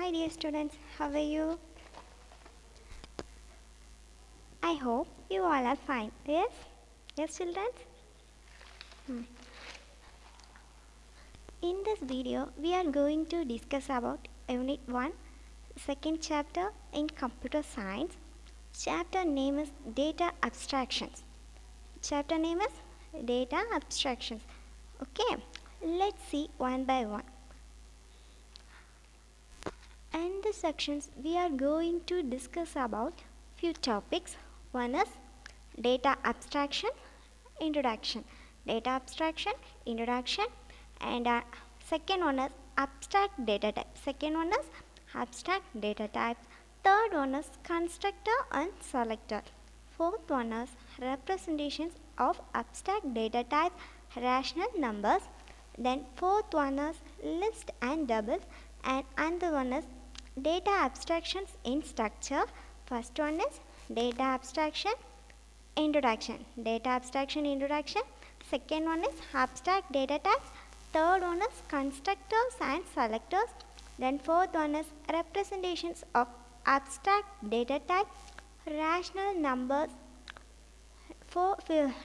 Hi dear students, how are you? I hope you all are fine. Yes? Yes children? Hmm. In this video, we are going to discuss about Unit 1, second chapter in Computer Science. Chapter name is Data Abstractions. Chapter name is Data Abstractions. Okay, let's see one by one. In this sections, we are going to discuss about few topics. One is data abstraction, introduction. Data abstraction, introduction, and second one is abstract data type. Second one is abstract data type. Third one is constructor and selector. Fourth one is representations of abstract data type, rational numbers. Then fourth one is list and doubles, and another one is data abstractions in structure. First one is data abstraction introduction. Data abstraction introduction. Second one is abstract data types. Third one is constructors and selectors. Then fourth one is representations of abstract data type, rational numbers.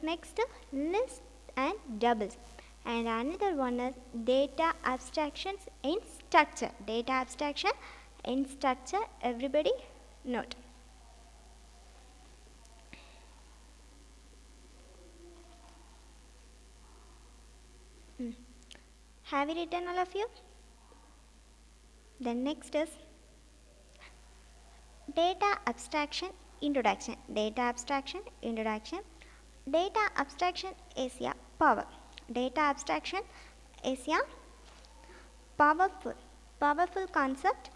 Next list and doubles. And another one is data abstractions in structure. Data abstraction in structure, everybody note. Have you written all of you? Then next is data abstraction introduction. Data abstraction introduction. Data abstraction is a power. Data abstraction is a powerful concept.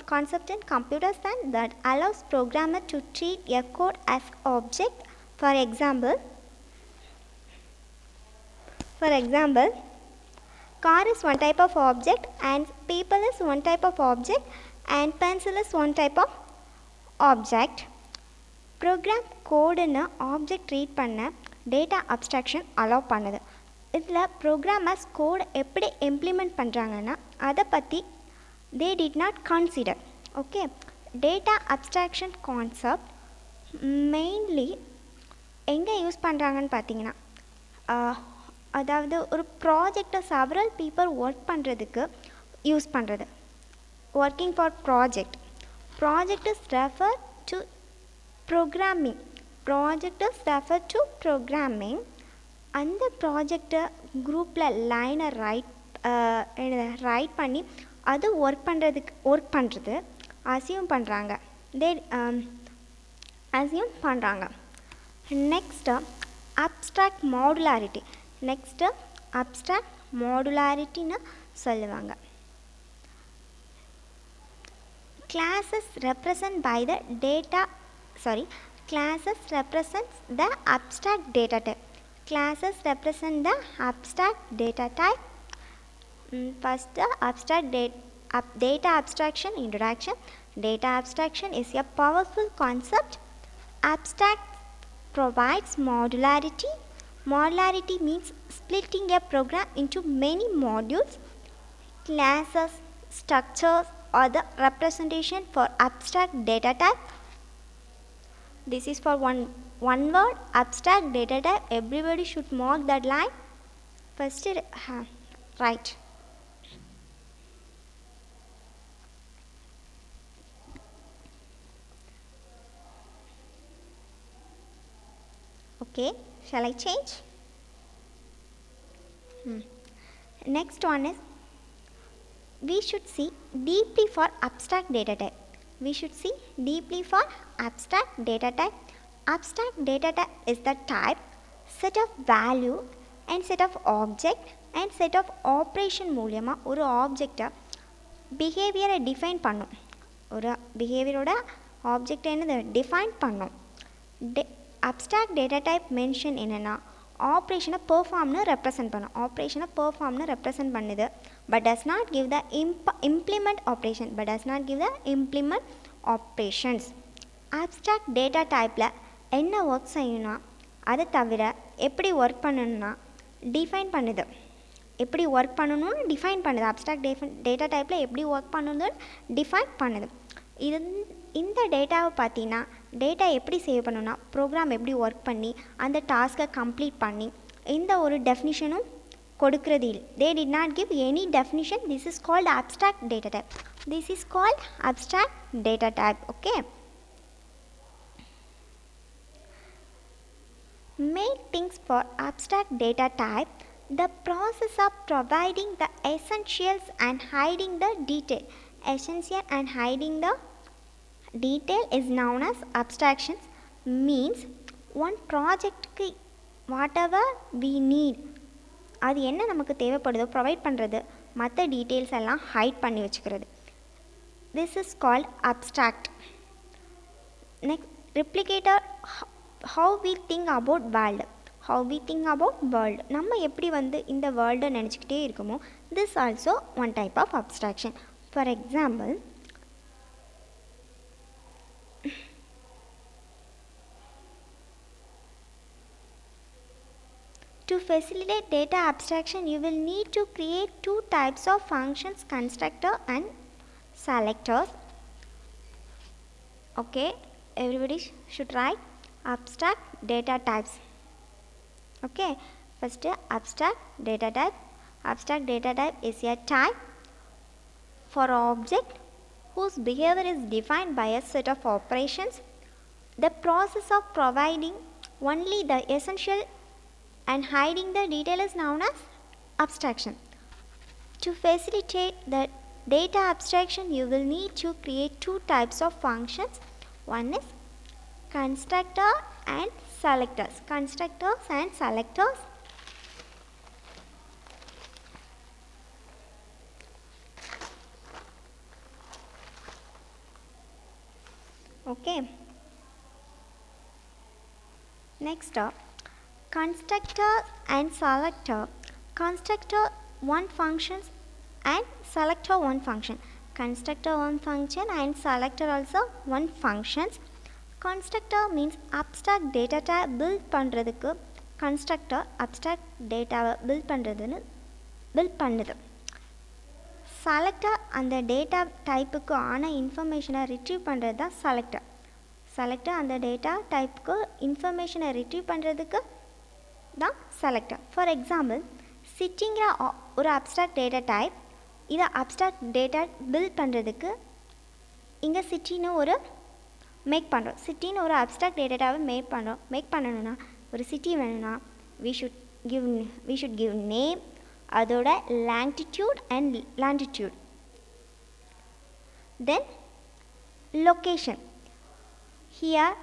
Concept in computer science that allows programmer to treat a code as object. For example, car is one type of object, and people is one type of object, and pencil is one type of object. Program code in object treat பண்ண data abstraction allow பண்ணுது. இதில் programmers code எப்படி implement பண்ணுறாங்கன்னா அதை பற்றி they did not consider. Okay, data abstraction concept mainly எங்கே use பண்ணுறாங்கன்னு பார்த்தீங்கன்னா அதாவது ஒரு ப்ராஜெக்டை several people ஒர்க் பண்ணுறதுக்கு யூஸ் பண்ணுறது. Working for project is refer to programming. அந்த ப்ராஜெக்டை குரூப்பில் லைனை ரைட் பண்ணி அது ஒர்க் பண்ணுறது அசியூம் பண்ணுறாங்க. நெக்ஸ்ட்டு அப்ஸ்ட்ராக்ட் மாடுலாரிட்டின்னு சொல்லுவாங்க. Classes represents the abstract data type. First, data abstraction introduction. Data abstraction is a powerful concept. Abstract provides modularity. Modularity means splitting a program into many modules. Classes, structures, or the representation for abstract data type. This is for one word, abstract data type. Everybody should mark that line. First, right. Okay, shall I change? Next one is we should see deeply for abstract data type. Abstract data type is the type, set of value and set of object and set of operation மூலமா ஒரு ஆப்ஜெக்டை பிஹேவியரை define பண்ணும். ஒரு பிஹேவியரோட object என்னது define பண்ணும். Abstract data type mention என்னென்னா ஆப்ரேஷனை பெர்ஃபார்ம்னு represent பண்ணுது. But does not give the implement operations. Abstract data டைப்பில் என்ன ஒர்க் செய்யணும்னா அதை தவிர எப்படி ஒர்க் பண்ணணும்னா டிஃபைன் பண்ணுது. எப்படி ஒர்க் பண்ணணும்னு டிஃபைன் பண்ணுது. அப்ஸ்ட்ராக்ட் டேட்டா டைப்பில் எப்படி ஒர்க் பண்ணணும்னு டிஃபைன் பண்ணுது. இந்த டேட்டாவை பார்த்தீங்கன்னா டேட்டா எப்படி சேவ் பண்ணணும்னா ப்ரோக்ராம் எப்படி ஒர்க் பண்ணி அந்த டாஸ்க்கை கம்ப்ளீட் பண்ணி இந்த ஒரு டெஃபினிஷனும் கொடுக்கிறது இல்லை. They did not give any definition. This is called abstract data type. This is called abstract data type. Okay. Main things for abstract data type: the process of providing the essentials and hiding the detail. Essential and hiding the detail is known as abstractions. Means one project ki whatever we need, அது என்ன நமக்கு தேவைப்படுதோ provide பண்ணுறது, மற்ற details எல்லாம் hide பண்ணி வச்சுக்கிறது. This is called abstract. Next replicator, how we think about world. How we think about world, நம்ம எப்படி இந்த வேர்ல்டை நினச்சிக்கிட்டே இருக்குமோ, this also one type of abstraction. For example, to facilitate data abstraction, you will need to create two types of functions, constructor and selectors. Okay, everybody should write abstract data types. Okay, first abstract data type. Abstract data type is a type for an object whose behavior is defined by a set of operations. The process of providing only the essential and hiding the detail is known as abstraction. To facilitate the data abstraction, you will need to create two types of functions. One is constructor and selectors. Constructors and selectors. Okay. Next up, constructor and selector. Constructor one functions and selector one function. Constructor one function and selector also one functions. Constructor means abstract data type build பண்றதுக்கு constructor abstract data build பண்ணுது. Selector அந்த data typeக்கு ஆன information retrieve பண்ணுறது தான் selector. Selector அந்த data typeக்கு information retrieve பண்ணுறதுக்கு தான் selector. For example, சிட்டிங்கிற ஒரு அப்ஸ்ட்ராக்ட் டேட்டா டைப். இதை அப்ஸ்ட்ராக்ட் டேட்டா பில்ட் பண்ணுறதுக்கு இங்கே சிட்டின்னு ஒரு மேக் பண்ணுறோம். சிட்டின்னு ஒரு அப்ஸ்ட்ராக்ட் டேட்டாவை மேக் பண்ணணும்னா ஒரு சிட்டி வேணும்னா we should give நேம், அதோட longitude and latitude. Then location. Here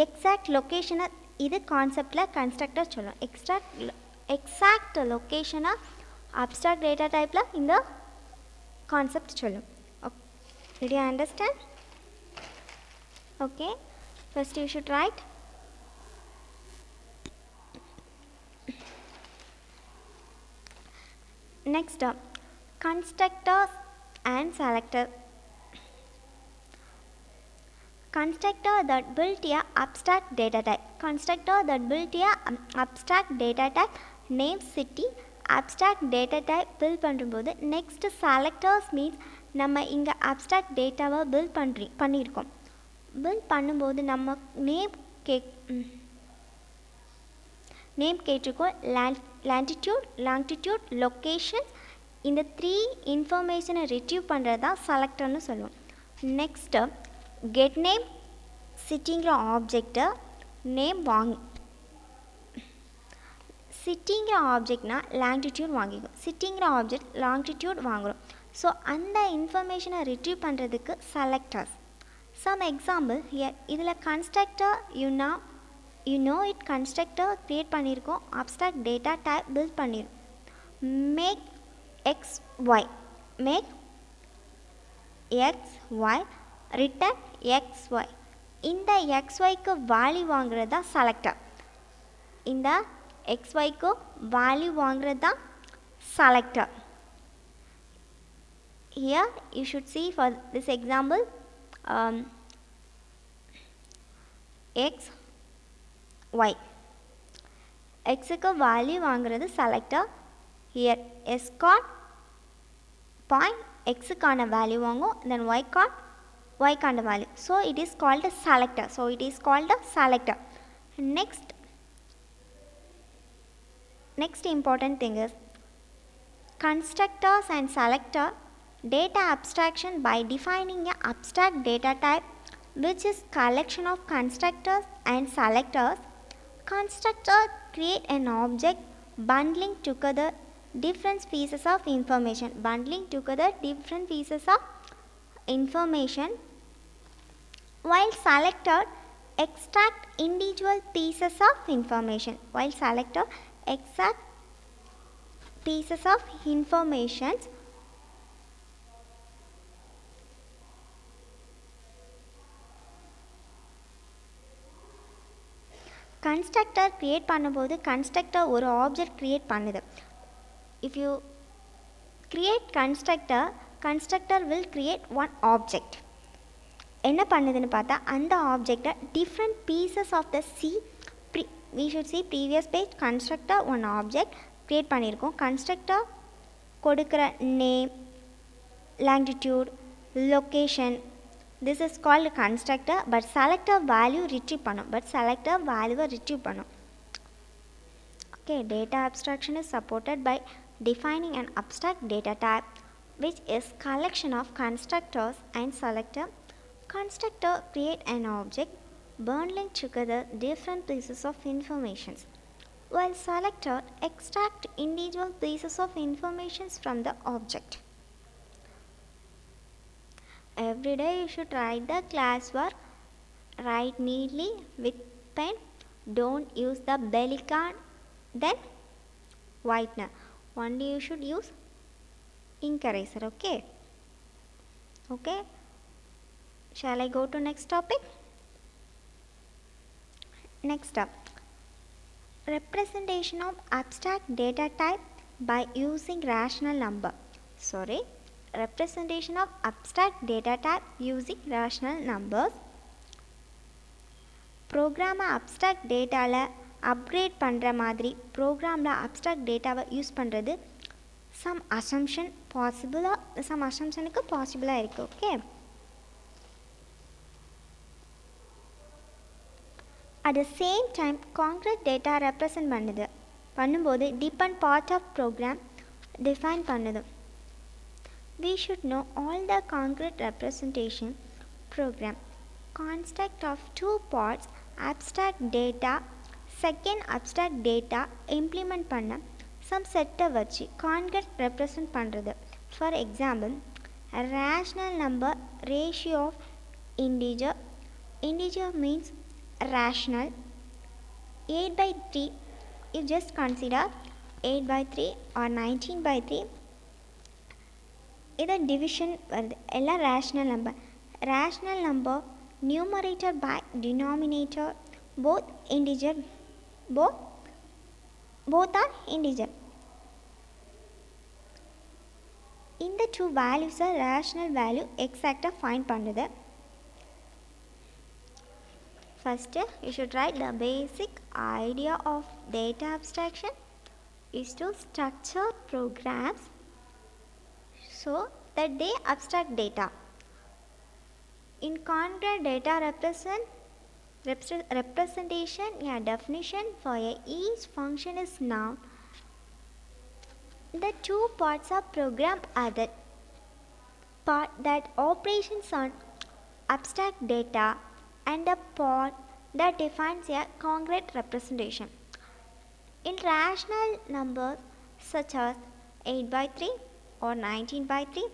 exact லொக்கேஷனை இது கான்செப்டில் கன்ஸ்ட்ரக்டர் சொல்லும். எக்ஸாக்ட் லொக்கேஷனாக அப்ஸ்ட்ராக்ட் டேட்டா டைப்பில் இந்த கான்செப்ட் சொல்லும். Did you understand? Okay, first you should write next constructors and selector. Constructor that built a abstract data type. Constructor that built a abstract data type name city. Abstract data type build பண்ணும்போது next selectors means நம்ம இங்கே abstract டேட்டாவை build பண்ணியிருக்கோம். build பண்ணும்போது நம்ம name கேட்டிருக்கோம். லாண்டிடியூட், longitude, location, இந்த 3 இன்ஃபர்மேஷனை ரிட்ரீவ் பண்ணுறது தான் செலக்டர்னு சொல்லுவோம். நெக்ஸ்ட்டு get name, சிட்டிங்கிற ஆப்ஜெக்டை நேம் சிட்டிங்கிற ஆப்ஜெக்ட்னா லாங்கிடியூட் வாங்கிக்கும். சிட்டிங்கிற ஆப்ஜெக்ட் லாங்கிடியூட் வாங்குகிறோம். ஸோ அந்த இன்ஃபர்மேஷனை ரிட்ரீவ் பண்ணுறதுக்கு செலக்டர்ஸ். Some example here. இதில் constructor you know it constructor create பண்ணியிருக்கோம். அப்ஸ்ட்ராக்ட் டேட்டா டைப் பில்ட் பண்ணியிருக்கோம். Make X Y, make X Y, return XY. இந்த XYக்கு வேல்யூ வாங்குறது தான் செலக்டர். இந்த XYக்கு வேல்யூ வாங்குறது தான் selector. Here you should see for this example X Y. Xக்கு value வாங்குறது selector, Here S card point x கான value வாங்கும், then y card y கான value. So it is called a selector. So it is called a selector. Next important thing is constructors and selector data abstraction by defining an abstract data type which is collection of constructors and selectors. Constructor create an object bundling together different pieces of information, while selector extract individual pieces of information, constructor create பண்ணும்போது constructor ஒரு object create பண்ணுது. If you create constructor will create one object. என்ன பண்ணுதுன்னு பார்த்தா அந்த ஆப்ஜெக்டை different pieces of the we should see previous page constructor one object create பண்ணியிருக்கோம். constructor கொடுக்குற name, longitude, location, this is called constructor. but selector value retrieve பண்ணும். Okay, data abstraction is supported by defining an abstract data type which is collection of constructors and selector. Constructor create an object bundling together different pieces of information, while selector extract individual pieces of information from the object. Every day you should write the classwork. Write neatly with pen. Don't use the Belican then whitener. Only you should use ink eraser. Okay. Shall I go to next topic? Next up, representation of abstract data type by using rational number. Representation of abstract data type using rational numbers. Program abstract data la upgrade பண்ற மாதிரி ப்ரோக்ராமில் abstract டேட்டாவை use பண்ணுறது some assumptionக்கு பாசிபிளாக இருக்குது. Okay, at the same time concrete data represent பண்ணும்போது depend part of program define பண்ணுது. We should know all the concrete representation program construct of two parts abstract data. Second abstract data implement பண்ண some set வச்சு concrete represent பண்ணுறது. For example, a rational number ratio of integer means rational. 8/3, you just consider 8/3 or 19/3. இது division வருது, எல்லாம் rational number numerator by denominator both are integer. இந்த two values are rational value exact find பண்ணுது. First you should write the basic idea of data abstraction is to structure programs so that they abstract data. In concrete data representation, a definition for each function is known. The two parts of program are the part that operations on abstract data and the part that defines a concrete representation. In rational numbers such as 8/3 or 19/3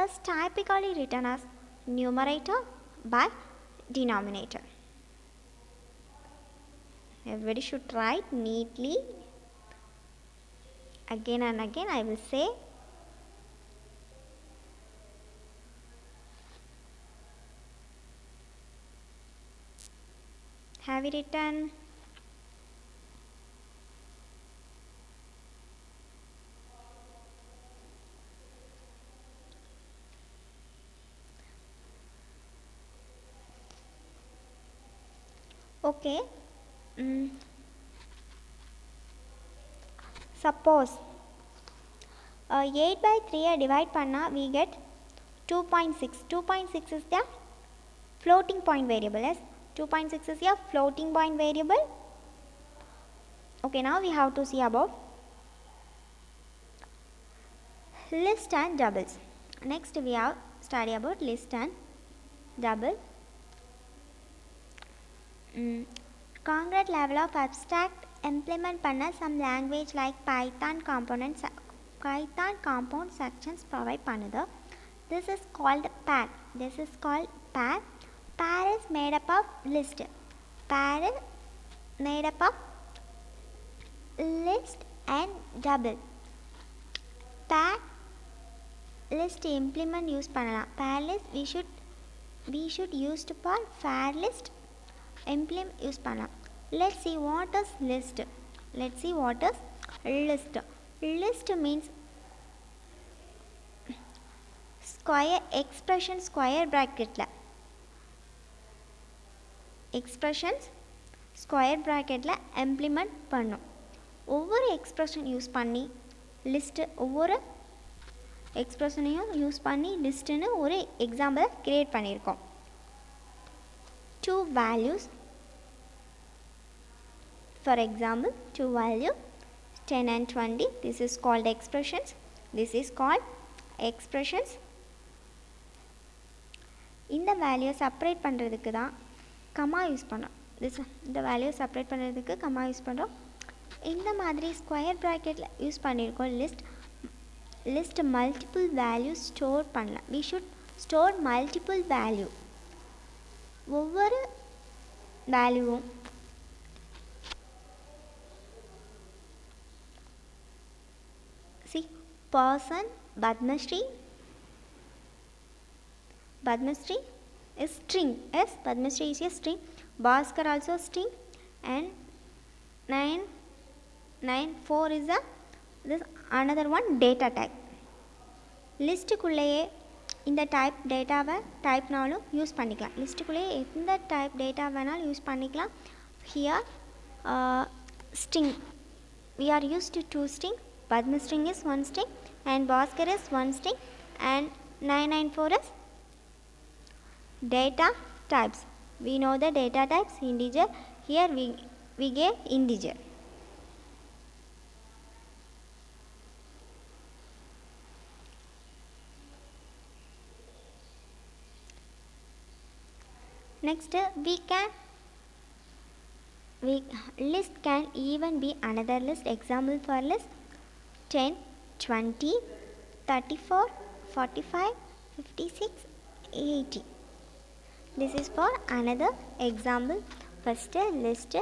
is typically written as numerator by denominator. Everybody should write neatly. Again and again I will say. Have you written? Okay. Suppose 8 by 3 divide panna we get 2.6. 2.6 is the floating point variable. Yes, 2.6 is a floating point variable. Okay, now we have to see about list and doubles. Next we have study about list and double. Concrete level of abstract implement panna some language like Python components, Python compound sections provide panada. This is called pair. This is called pair. Pair is made up of list. Pair is made up of list and double. Pair list implement use pannalam. Pair list we should use for pair list implement use pannalam. Let's see what is list. Let's see what is list. List means square expression square bracket la expressions square bracket la implement பண்ணும். ஒவ்வொரு expression use பண்ணி list ஒவ்வொரு எக்ஸ்பிரஷனையும் use பண்ணி லிஸ்ட்டுன்னு ஒரு example create பண்ணியிருக்கோம். Two values, for example 2 value 10 and 20. This is called expressions. This is called expressions. இந்த value separate பண்ணுறதுக்கு தான் கமா யூஸ் பண்ணுறோம். இந்த வேல்யூ செப்பரேட் பண்ணுறதுக்கு கமா யூஸ் பண்ணுறோம். இந்த மாதிரி ஸ்கொயர் ப்ராக்கெட்டில் யூஸ் பண்ணியிருக்கோம். லிஸ்ட் மல்டிபிள் வேல்யூ ஸ்டோர் பண்ணலாம். We should store multiple value. ஒவ்வொரு வேல்யூவும் person Padmashree is string. Yes, Padmashree is a string. Bhaskar also string. And 994 is this another one data type. List குள்ளேயே இந்த type டேட்டாவை டைப்னாலும் use பண்ணிக்கலாம். லிஸ்ட்டுக்குள்ளேயே எந்த type data வேணாலும் use பண்ணிக்கலாம். Here string we are used to 2 string. Padma string is 1 string and Bhaskar is 1 string and 994 is data types. We know the data types integer. Here we gave integer. Next list can even be another list. Example for list 10, 20, 34, 45, 56, 80. This is for another example. First list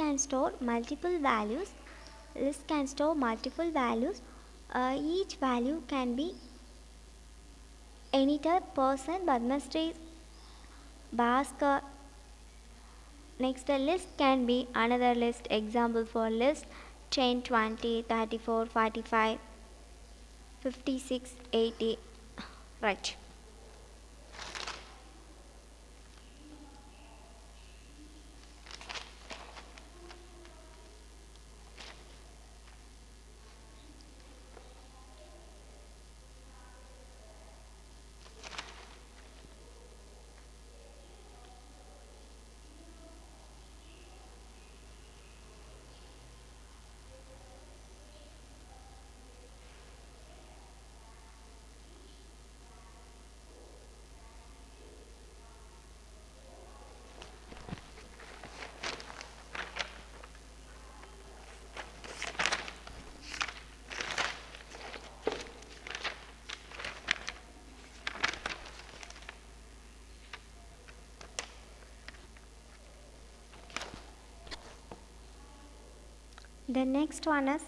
can store multiple values. List can store multiple values. Each value can be any type, person, Padmashree, Bhaskar. Next list can be another list. Example for list 10, 20, 34, 45, 56, 80. Right. The next one is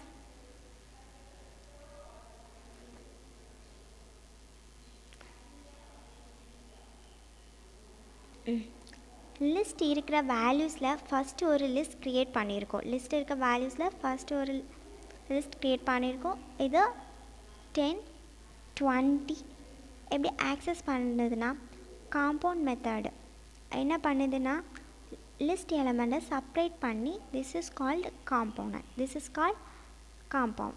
list இருக்கிற வேல்யூஸில் first ஒரு list create பண்ணியிருக்கோம். List இருக்கிற வேல்யூஸில் first ஒரு list create பண்ணியிருக்கோம். இது 10, 20 எப்படி access பண்ணுதுன்னா compound method என்ன பண்ணுதுன்னா லிஸ்ட் எலமெண்ட்டை செப்ரேட் பண்ணி this is called component. This is called compound.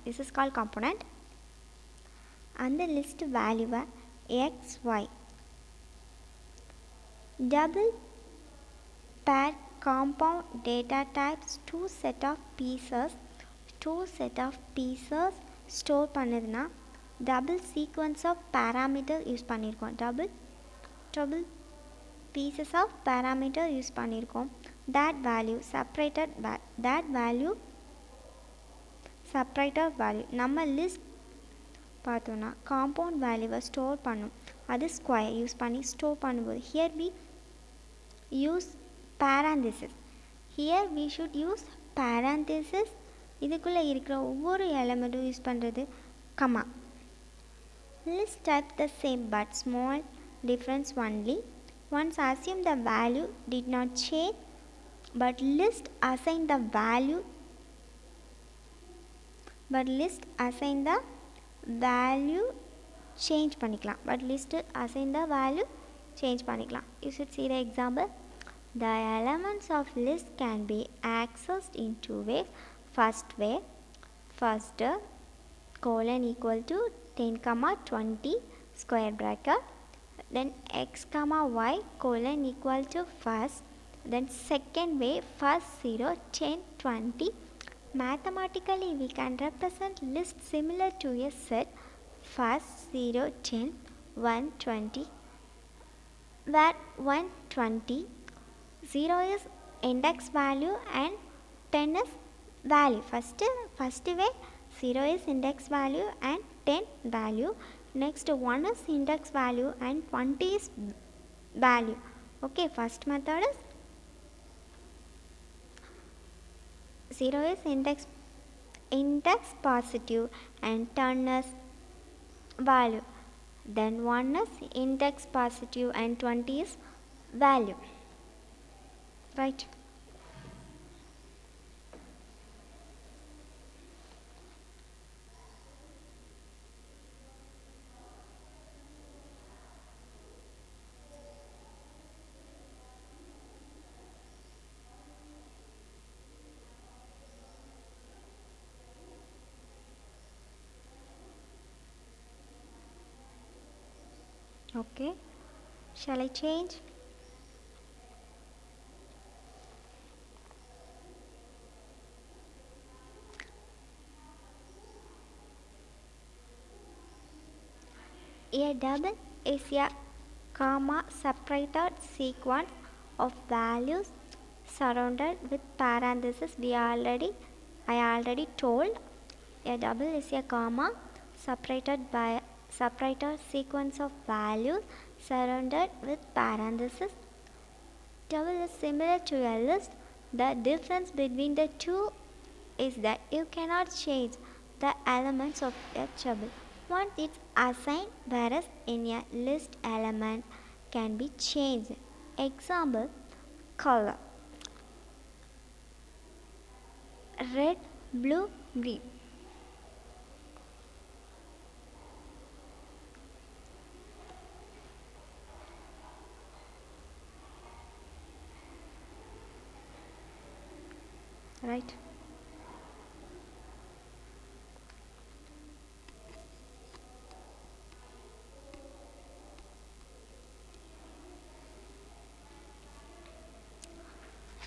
this is called component. And the list value x, y. Double pair compound data types two set of pieces store பண்ணதுனா double sequence of parameter use பண்ணியிருக்கோம். double pieces of parameter use பண்ணியிருக்கோம். that value separator value நம்ம list பார்த்தோன்னா compound வேல்யூவை store பண்ணும். அது square use பண்ணி store பண்ணும்போது here we use parenthesis. Here we should use parenthesis. இதுக்குள்ளே இருக்கிற ஒவ்வொரு எலமெண்ட்டும் யூஸ் பண்ணுறது comma. List type the same but small difference only. Once assume the value did not change but list assign the value change பண்ணிக்கலாம். You should see the example. The elements of list can be accessed in two ways. First colon equal to 10 comma 20 square bracket, then x comma y colon equal to first, then second way first 0 10 20. Mathematically we can represent list similar to a set first 0 10 1 20, where 1 20 0 is index value and 10 is value. First way 0 is index value and 10 value. Next 1 is index value and 20 is value. Okay, first method is 0 is index positive and 10 is value. Then 1 is index positive and 20 is value. Right. Okay, shall I change? A double is a comma separated sequence of values surrounded with parentheses. I already told. A double is a comma separated sequence of values surrounded with parentheses. Double is similar to a list. The difference between the two is that you cannot change the elements of a double once it's assigned, whereas in a list element can be changed. Example, color: red, blue, green. Right.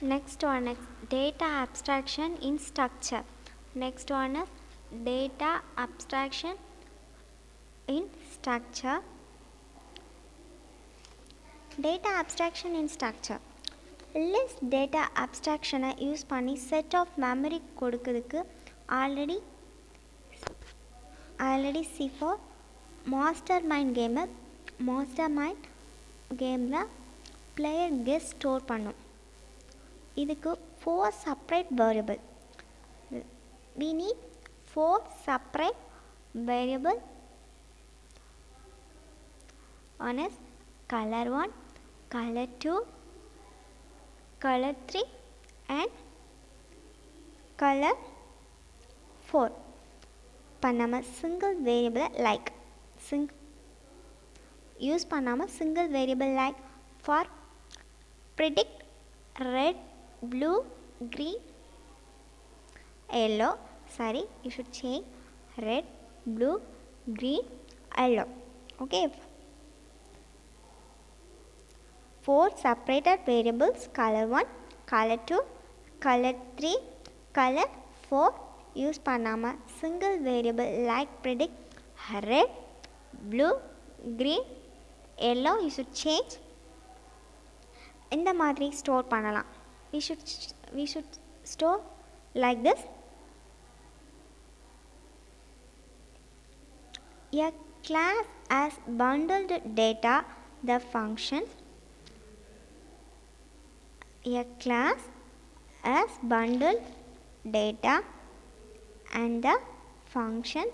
Next one is data abstraction in structure. Next one is data abstraction in structure. Data abstraction in structure. List data abstraction use பண்ணி set of memory கொடுக்கிறதுக்கு already see for mastermind gameல player guess store பண்ணும். இதுக்கு 4 separate variable. We need 4 separate variable. One is color 1, color 2, color 3 and color 4. பண்ணாம single variable like use பண்ணாம single variable like for predict red, blue, green, yellow. sorry, you should change red, blue, green, yellow. Okay. 4 separated variables, color 1, color 2, color 3, color 4 use பண்ணாம single variable like predict red, blue, green, yellow you should change. இந்த மாதிரி store பண்ணலாம். we should store like this. A class has bundled data, the function. A class has bundled data and the function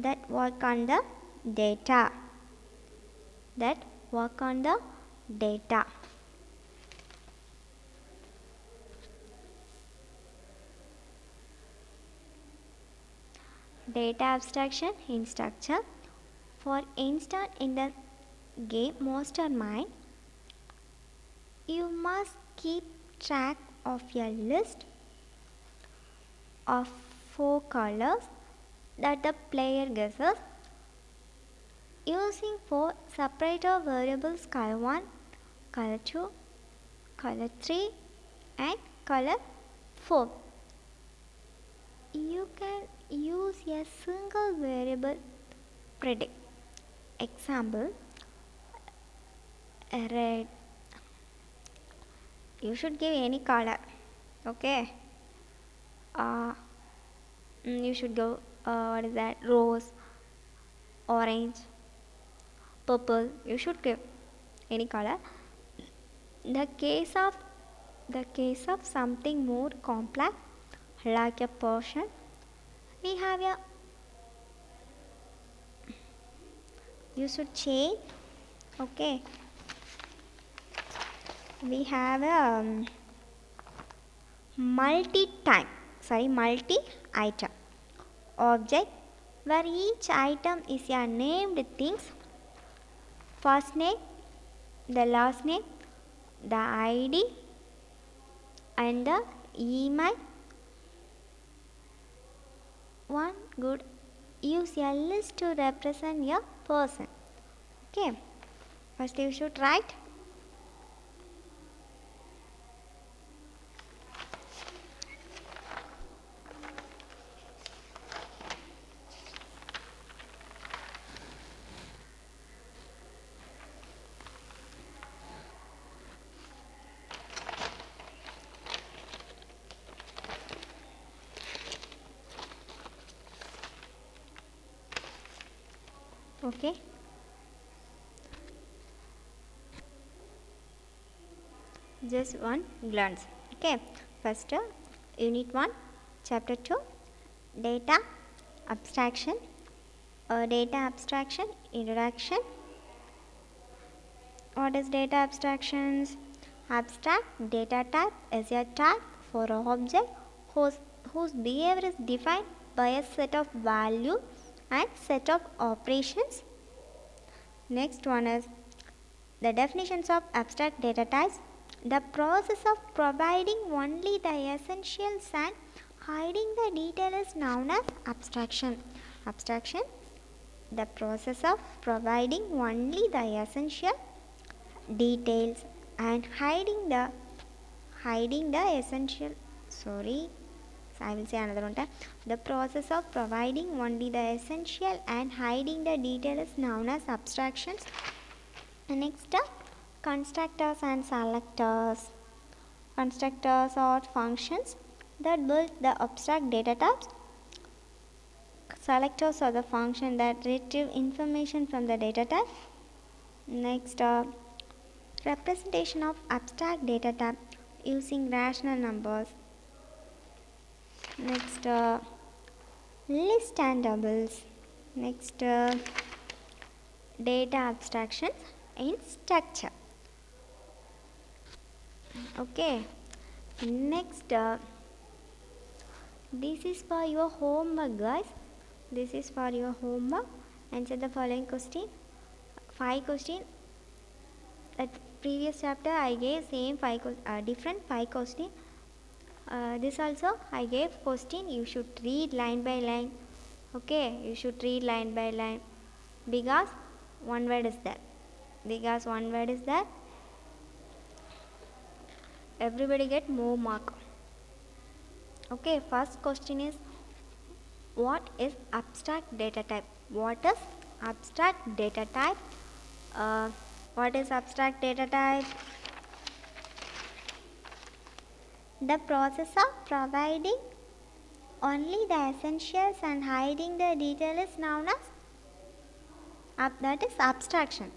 that work on the data. Data abstraction in structure. For instance, in the game Mastermind, you must keep track of a list of 4 colors that the player guesses using 4 separator variables, color 1, color 2, color 3 and color 4. You can use a single variable predict. Example, red. You should give any color. Okay. You should go what is that, rose, orange, purple. You should give any color. The case of something more complex like a person, we have a, you should change. Okay, we have a multi item object where each item is a named things, first name, the last name, the ID and the email. One good use a list to represent a person. Okay, first you should write. Okay, just one glance. Okay, first unit 1 chapter 2 data abstraction. Data abstraction introduction. What is data abstractions? Abstract data type is a type for an object whose behavior is defined by a set of values and set of operations. Next one is the definitions of abstract data types. The process of providing only the essentials and hiding the detail is known as abstraction. Abstraction, the process of providing only the essential details and hiding the essential, I will say another one time. The process of providing only the essential and hiding the detail is known as abstractions. Next, constructors and selectors. Constructors are functions that build the abstract data types. Selectors are the functions that retrieve information from the data type. Next, representation of abstract data type using rational numbers. Next, list and doubles. Next, data abstractions in structure. Okay, next, this is for your homework, guys. This is for your homework. Answer the following question. 5 questions. At previous chapter I gave same different 5 questions. This also I gave question, you should read line by line. Okay, you should read line by line because one word is there. Because one word is there, everybody get more mark. Okay, first question is, what is abstract data type? What is abstract data type? What is abstract data type? The process of providing only the essentials and hiding the detail is known as that is abstraction.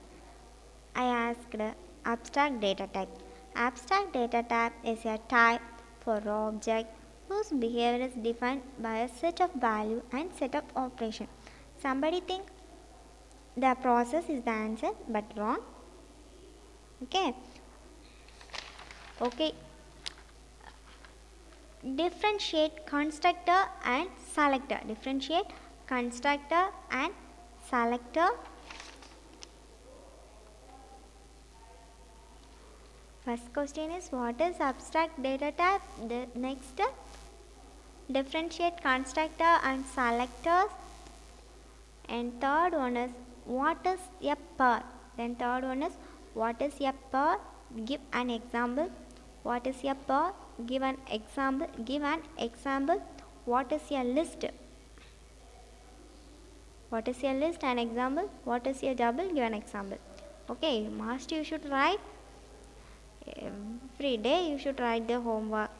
I asked abstract data type. Abstract data type is a type for object whose behavior is defined by a set of value and set of operation. Somebody think the process is the answer but wrong. Okay. Okay. Differentiate constructor and selector. Differentiate constructor and selector. First question is, what is abstract data type? The next, differentiate constructor and selectors. And third one is, what is a pair? Then third one is, what is a pair? Give an example. What is a pair? Give an example. Give an example. What is a list? What is a list? An example. What is a double? Give an example. Okay, must you should write. Every day you should write the homework.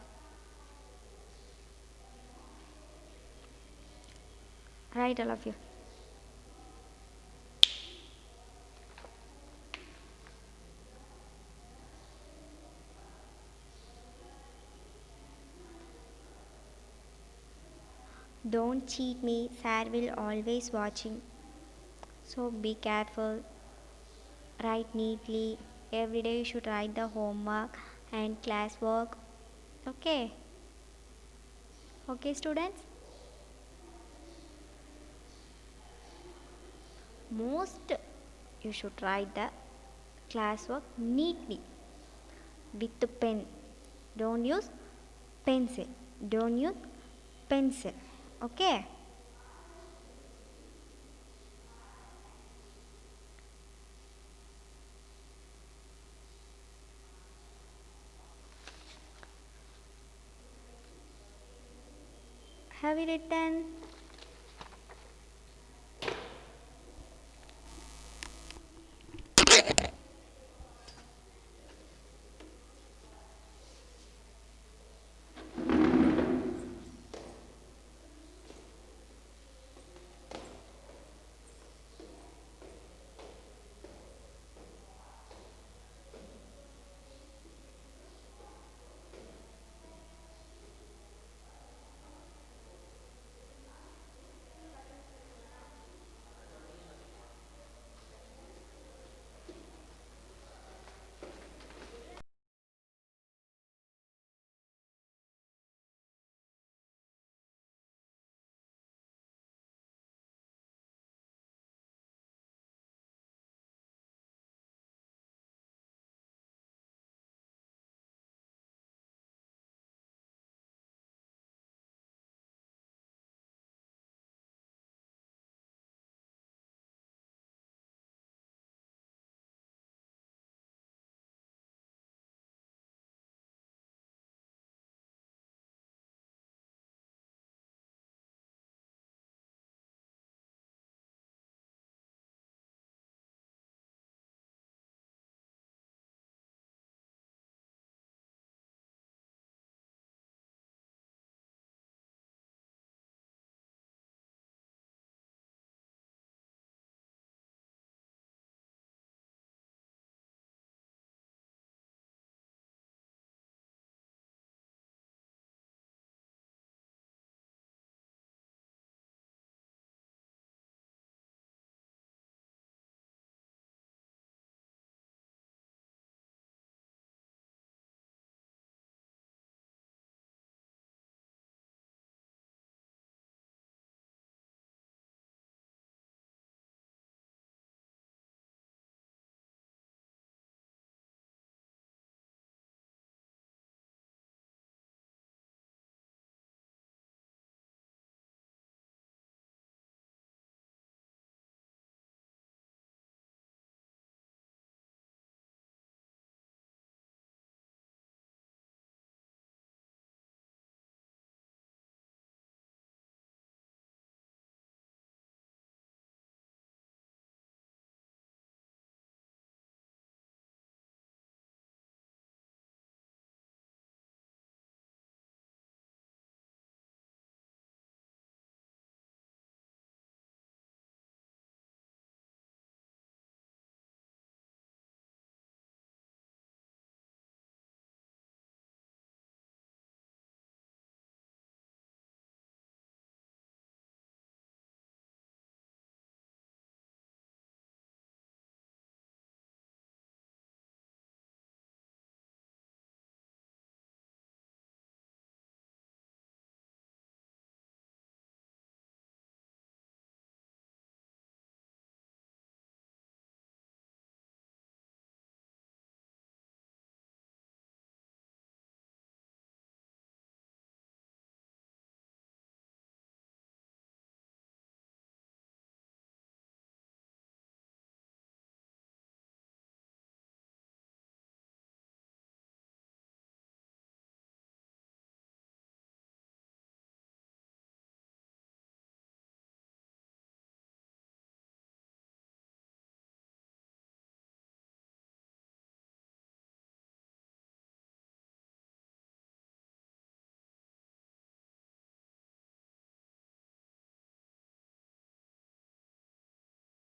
Write all of you. Don't cheat me, sir will always watching. So be careful. Write neatly. Every day you should write the homework and classwork. Okay. Okay, students. Most you should write the classwork neatly with the pen. Don't use pencil. Don't use pencil. Okay. Have you written?